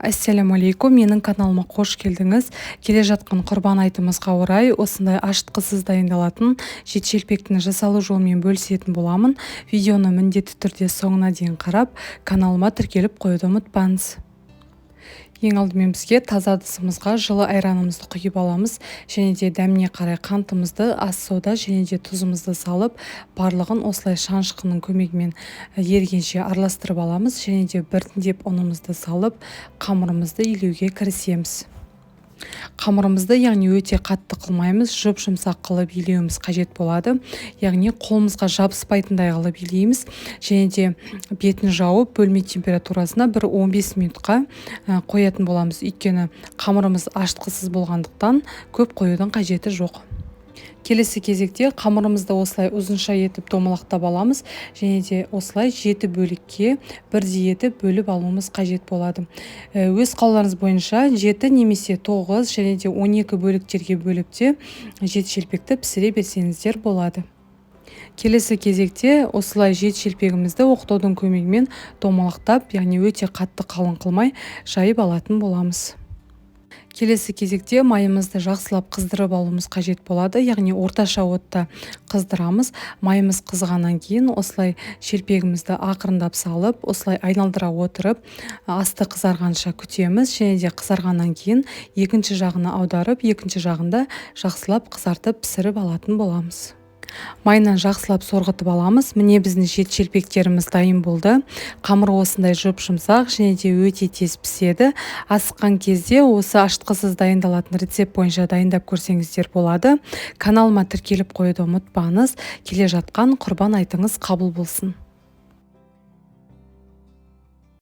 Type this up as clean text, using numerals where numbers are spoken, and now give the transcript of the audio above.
Ассаляму-алейкум, менің каналыма қош келдіңіз. Келе жатқан құрбан айтымызға орай осындай ашытқысыз дайындалатын жет шелпектің жасалу жолымен бөлісетін боламын. Видеоны міндетті түрде соңына дейін қарап, каналыма тіркеліп қоюды ұмытпаңыз. Ең алдымен бізге таза ыдысымызға жылы айранымызды құйып аламыз, және де дәміне қарай қантымызды, ас сода және де тұзымызды салып, барлығын осылай шанышқының көмегімен ергенше араластырып аламыз, және де біртіндеп ұнымызды салып, қамырымызды илеуге кірісеміз. Қамырымызды, яғни өте қатты қылмаймыз, жұп-жұмсақ қылып илеуіміз қажет болады. Яғни қолымызға жабыспайтындай қылып илейміз, және де бетін жауып, бөлме температурасына бір 15 минутқа қоятын боламыз. Өйткені қамырымыз ашытқысыз болғандықтан көп қоюдың қажеті жоқ. Келесі кезекте қамырымызды осылай ұзынша етіп домалақтап аламыз, және де осылай 7 бөлікке бірдей етіп бөліп алуымыз қажет болады. Өз қалаларыңыз бойынша 7 немесе 9 және де 12 бөліктерге бөліп те жет шелпекті пісіре берсеңіздер болады. Келесі кезекте осылай жет шелпегімізді оқтаудың көмегімен домалақтап, яғни өте қатты қалың қылмай жайып алатын боламыз. Келесі кезекте майымызды жақсылап қыздырып алуымыз қажет болады, яғни орташа отта қыздырамыз. Майымыз қызғаннан кейін осылай шелпегімізді ақырындап салып, осылай айналдыра отырып, асты қызарғанша күтеміз, және де қызарғаннан кейін екінші жағына аударып, екінші жағында жақсылап қызартып пісіріп алатын боламыз. Майынан жақсылап сорғытып аламыз. Міне біздің жет шелпектеріміз дайын болды. Қамыр осындай жұп-жұмсақ және де өте тез піседі. Асыққан кезде осы ашытқысыз дайындалатын рецепт бойынша дайындап көрсеңіздер болады. Каналыма тіркеліп қоюды ұмытпаңыз. Келе жатқан құрбан айтыңыз қабыл болсын.